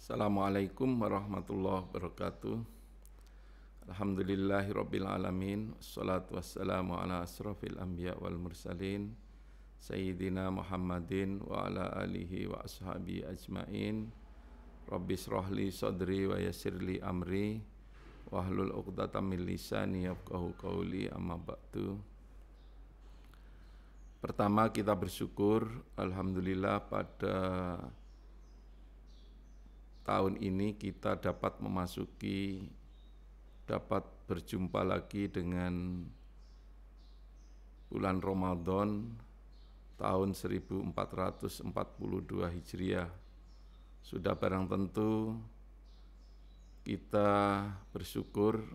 Assalamualaikum warahmatullahi wabarakatuh. Alhamdulillahirabbil alamin. Wassalatu wassalamu ala asrofil anbiya wal mursalin Sayyidina Muhammadin wa ala alihi wa ashabihi ajmain. Rabbi shrahli sadri wa yassirli amri wahlul 'uqdatam min lisani yafqahu qawli, amma ba'du. Pertama, kita bersyukur alhamdulillah pada tahun ini kita dapat berjumpa lagi dengan bulan Ramadan tahun 1442 Hijriah. Sudah barang tentu kita bersyukur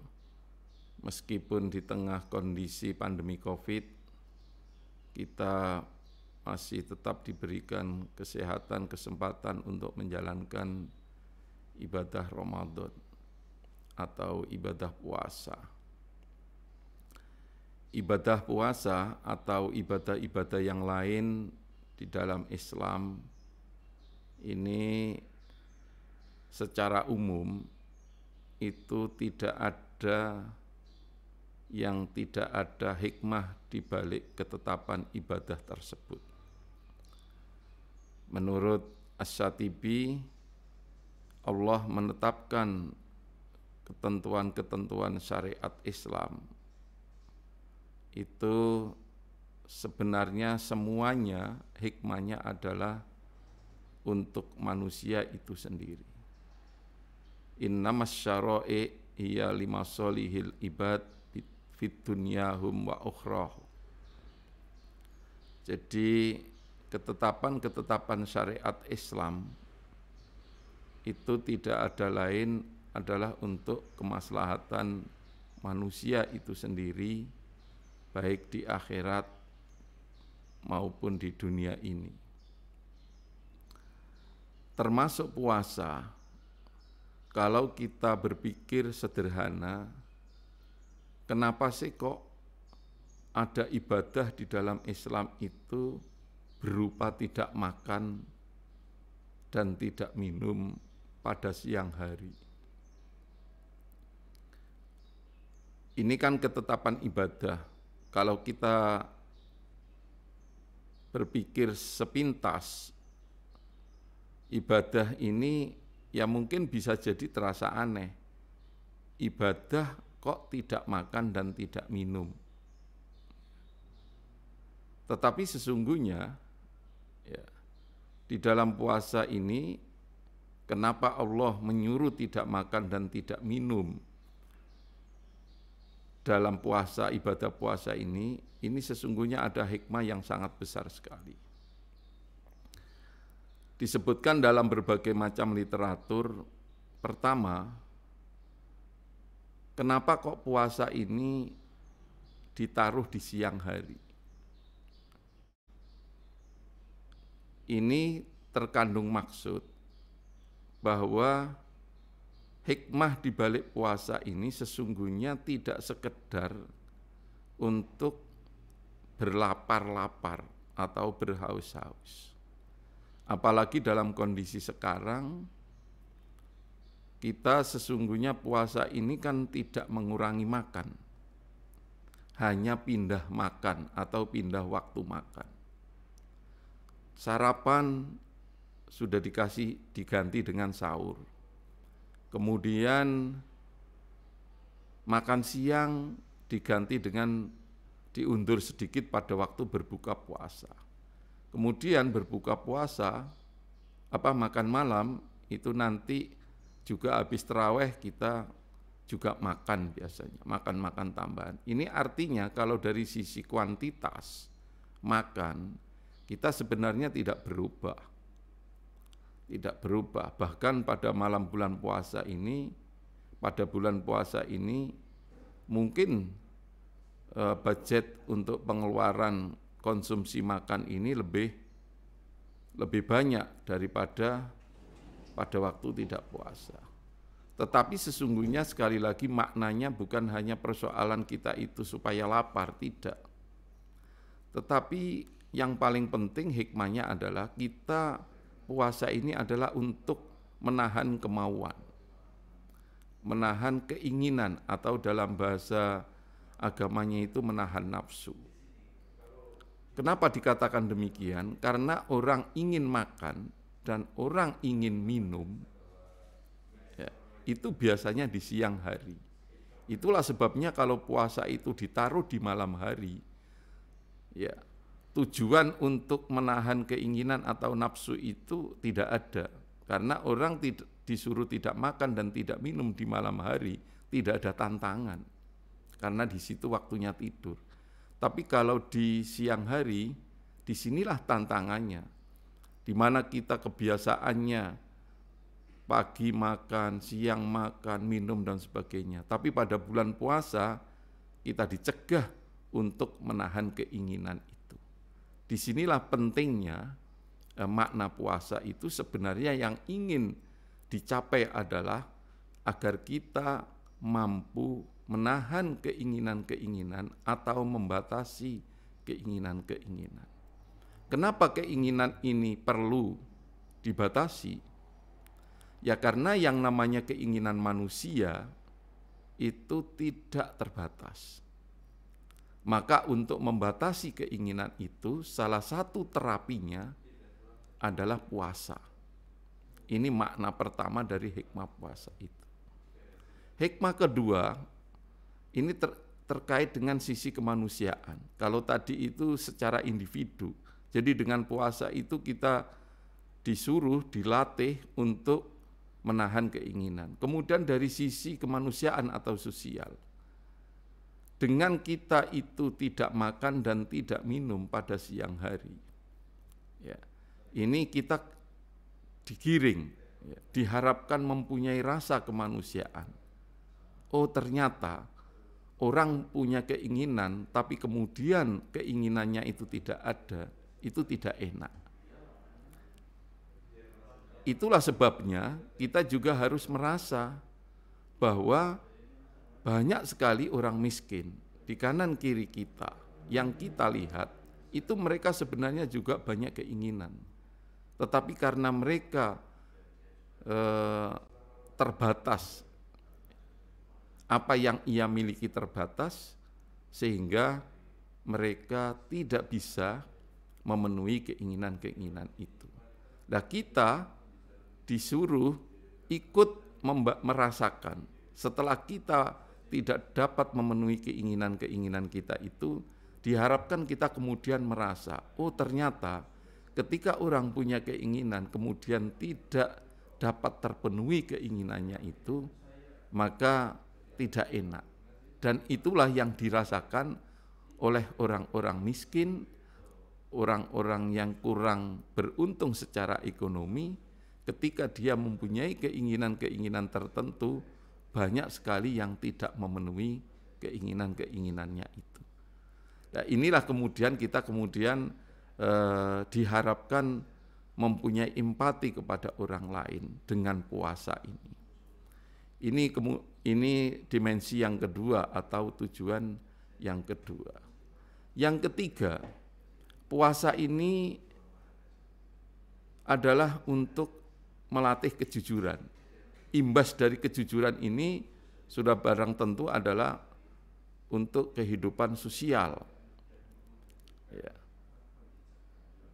meskipun di tengah kondisi pandemi Covid, kita masih tetap diberikan kesehatan, kesempatan untuk menjalankan ibadah Ramadan atau ibadah puasa. Ibadah puasa atau ibadah-ibadah yang lain di dalam Islam ini secara umum itu tidak ada hikmah di balik ketetapan ibadah tersebut. Menurut Asy-Syatibi, Allah menetapkan ketentuan-ketentuan syariat Islam itu sebenarnya semuanya hikmahnya adalah untuk manusia itu sendiri. Innamas syara'i hiya limasolihil ibad fit dunyahum wa ukhrahum. Jadi ketetapan-ketetapan syariat Islam itu tidak ada lain adalah untuk kemaslahatan manusia itu sendiri, baik di akhirat maupun di dunia ini. Termasuk puasa, kalau kita berpikir sederhana, kenapa sih kok ada ibadah di dalam Islam itu berupa tidak makan dan tidak minum pada siang hari? Ini kan ketetapan ibadah. Kalau kita berpikir sepintas, ibadah ini ya mungkin bisa jadi terasa aneh. Ibadah kok tidak makan dan tidak minum. Tetapi sesungguhnya ya, di dalam puasa ini kenapa Allah menyuruh tidak makan dan tidak minum dalam puasa, ibadah puasa ini sesungguhnya ada hikmah yang sangat besar sekali. Disebutkan dalam berbagai macam literatur. Pertama, kenapa kok puasa ini ditaruh di siang hari? Ini terkandung maksud bahwa hikmah di balik puasa ini sesungguhnya tidak sekedar untuk berlapar-lapar atau berhaus-haus. Apalagi dalam kondisi sekarang, kita sesungguhnya puasa ini kan tidak mengurangi makan, hanya pindah makan atau pindah waktu makan. Sarapan sudah diganti dengan sahur. Kemudian makan siang diganti dengan diundur sedikit pada waktu berbuka puasa. Kemudian berbuka puasa, makan malam itu nanti juga habis tarawih kita juga makan biasanya, makan tambahan. Ini artinya kalau dari sisi kuantitas makan, kita sebenarnya tidak berubah. Bahkan pada malam bulan puasa ini, mungkin budget untuk pengeluaran konsumsi makan ini lebih banyak daripada pada waktu tidak puasa. Tetapi sesungguhnya sekali lagi maknanya bukan hanya persoalan kita itu supaya lapar, tidak. Tetapi yang paling penting hikmahnya adalah kita puasa ini adalah untuk menahan kemauan, menahan keinginan, atau dalam bahasa agamanya itu menahan nafsu. Kenapa dikatakan demikian? Karena orang ingin makan dan orang ingin minum, ya, itu biasanya di siang hari. Itulah sebabnya kalau puasa itu ditaruh di malam hari, ya, tujuan untuk menahan keinginan atau nafsu itu tidak ada. Karena orang disuruh tidak makan dan tidak minum di malam hari, tidak ada tantangan. Karena di situ waktunya tidur. Tapi kalau di siang hari, disinilah tantangannya. Di mana kita kebiasaannya pagi makan, siang makan, minum dan sebagainya. Tapi pada bulan puasa kita dicegah untuk menahan keinginan itu. Disinilah pentingnya makna puasa itu sebenarnya yang ingin dicapai adalah agar kita mampu menahan keinginan-keinginan atau membatasi keinginan-keinginan. Kenapa keinginan ini perlu dibatasi? Ya karena yang namanya keinginan manusia itu tidak terbatas. Maka untuk membatasi keinginan itu salah satu terapinya adalah puasa. Ini makna pertama dari hikmah puasa itu. Hikmah kedua, ini terkait dengan sisi kemanusiaan. Kalau tadi itu secara individu, jadi dengan puasa itu kita disuruh, dilatih untuk menahan keinginan. Kemudian dari sisi kemanusiaan atau sosial, dengan kita itu tidak makan dan tidak minum pada siang hari, ya, ini kita digiring, ya, diharapkan mempunyai rasa kemanusiaan. Oh ternyata orang punya keinginan, tapi kemudian keinginannya itu tidak ada, itu tidak enak. Itulah sebabnya kita juga harus merasa bahwa banyak sekali orang miskin di kanan kiri kita yang kita lihat, itu mereka sebenarnya juga banyak keinginan. Tetapi karena mereka terbatas, apa yang ia miliki terbatas, sehingga mereka tidak bisa memenuhi keinginan-keinginan itu. Nah kita disuruh ikut merasakan setelah kita tidak dapat memenuhi keinginan-keinginan kita itu, diharapkan kita kemudian merasa, oh ternyata ketika orang punya keinginan kemudian tidak dapat terpenuhi keinginannya itu, maka tidak enak. Dan itulah yang dirasakan oleh orang-orang miskin, orang-orang yang kurang beruntung secara ekonomi, ketika dia mempunyai keinginan-keinginan tertentu, banyak sekali yang tidak memenuhi keinginan-keinginannya itu. Nah, inilah kemudian kita diharapkan mempunyai empati kepada orang lain dengan puasa ini. Ini dimensi yang kedua atau tujuan yang kedua. Yang ketiga, puasa ini adalah untuk melatih kejujuran. Imbas dari kejujuran ini sudah barang tentu adalah untuk kehidupan sosial. Ya.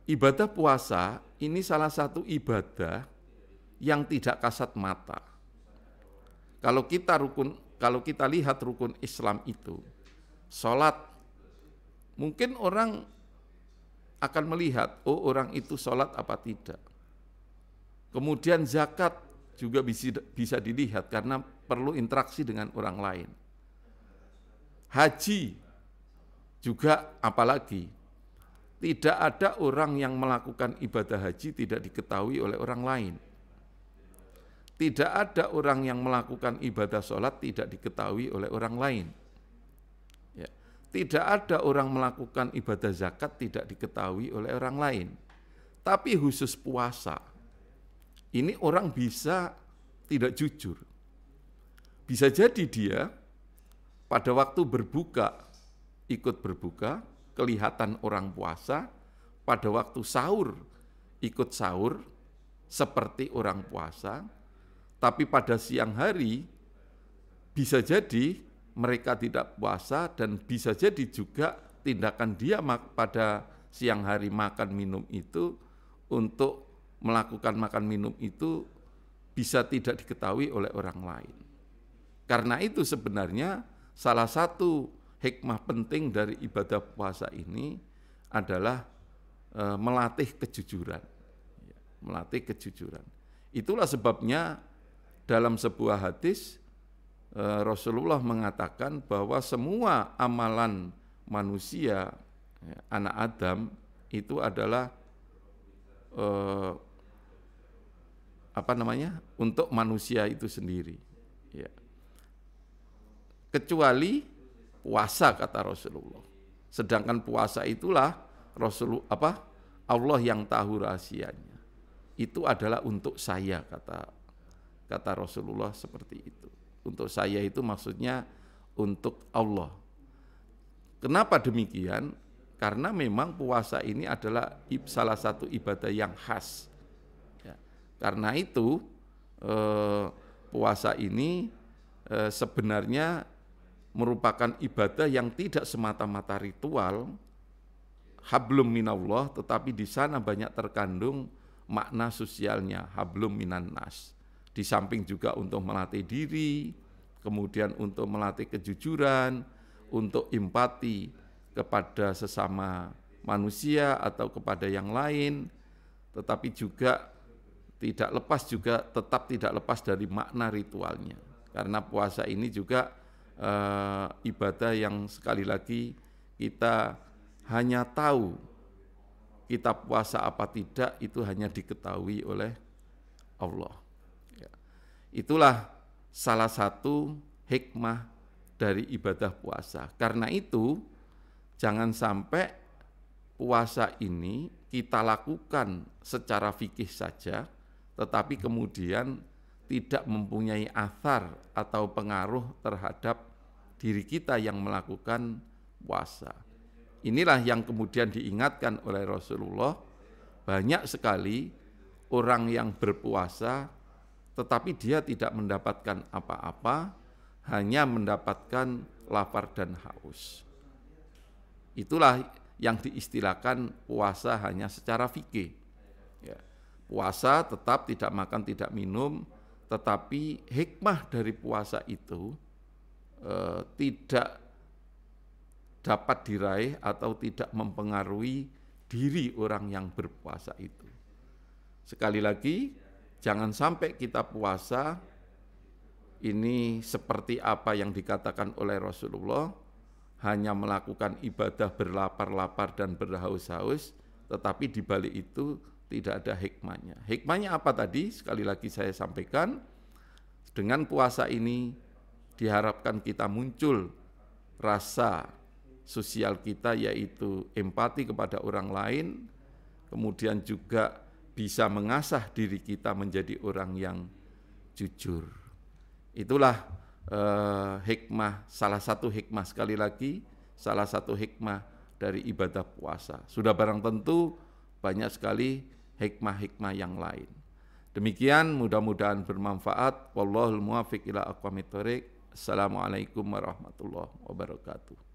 Ibadah puasa ini salah satu ibadah yang tidak kasat mata. Kalau kita lihat rukun Islam itu, sholat, mungkin orang akan melihat, oh orang itu sholat apa tidak. Kemudian zakat juga bisa dilihat karena perlu interaksi dengan orang lain. Haji juga apalagi, tidak ada orang yang melakukan ibadah haji tidak diketahui oleh orang lain. Tidak ada orang yang melakukan ibadah sholat tidak diketahui oleh orang lain. Ya. Tidak ada orang melakukan ibadah zakat tidak diketahui oleh orang lain. Tapi khusus puasa, ini orang bisa tidak jujur. Bisa jadi dia pada waktu berbuka, ikut berbuka, kelihatan orang puasa, pada waktu sahur, ikut sahur, seperti orang puasa, tapi pada siang hari bisa jadi mereka tidak puasa dan bisa jadi juga tindakan dia pada siang hari makan minum itu untuk melakukan makan minum itu bisa tidak diketahui oleh orang lain. Karena itu sebenarnya salah satu hikmah penting dari ibadah puasa ini adalah melatih kejujuran. Melatih kejujuran. Itulah sebabnya dalam sebuah hadis Rasulullah mengatakan bahwa semua amalan manusia, anak Adam, itu adalah untuk manusia itu sendiri. Ya. Kecuali puasa, kata Rasulullah. Sedangkan puasa itulah Allah yang tahu rahasianya. Itu adalah untuk saya, kata Rasulullah seperti itu. Untuk saya itu maksudnya untuk Allah. Kenapa demikian? Karena memang puasa ini adalah salah satu ibadah yang khas. Ya. Karena itu puasa ini sebenarnya merupakan ibadah yang tidak semata-mata ritual, hablum minallah, tetapi di sana banyak terkandung makna sosialnya, hablum minan nas. Di samping juga untuk melatih diri, kemudian untuk melatih kejujuran, untuk empati kepada sesama manusia atau kepada yang lain, tetapi juga tetap tidak lepas dari makna ritualnya. Karena puasa ini juga ibadah yang sekali lagi kita hanya tahu kita puasa apa tidak itu hanya diketahui oleh Allah. Ya. Itulah salah satu hikmah dari ibadah puasa. Karena itu jangan sampai puasa ini kita lakukan secara fikih saja, tetapi kemudian tidak mempunyai athar atau pengaruh terhadap diri kita yang melakukan puasa. Inilah yang kemudian diingatkan oleh Rasulullah, banyak sekali orang yang berpuasa tetapi dia tidak mendapatkan apa-apa, hanya mendapatkan lapar dan haus. Itulah yang diistilahkan puasa hanya secara fikih. Ya. Puasa tetap tidak makan, tidak minum, tetapi hikmah dari puasa itu tidak dapat diraih atau tidak mempengaruhi diri orang yang berpuasa itu. Sekali lagi, jangan sampai kita puasa ini seperti apa yang dikatakan oleh Rasulullah, hanya melakukan ibadah berlapar-lapar dan berhaus-haus, tetapi di balik itu tidak ada hikmahnya. Hikmahnya apa tadi? Sekali lagi saya sampaikan, dengan puasa ini diharapkan kita muncul rasa sosial kita, yaitu empati kepada orang lain, kemudian juga bisa mengasah diri kita menjadi orang yang jujur. Itulah hikmah, salah satu hikmah, sekali lagi, salah satu hikmah dari ibadah puasa. Sudah barang tentu banyak sekali hikmah-hikmah yang lain. Demikian, mudah-mudahan bermanfaat. Wallahul muwaffiq ila aqwamit thoriq. Assalamualaikum warahmatullahi wabarakatuh.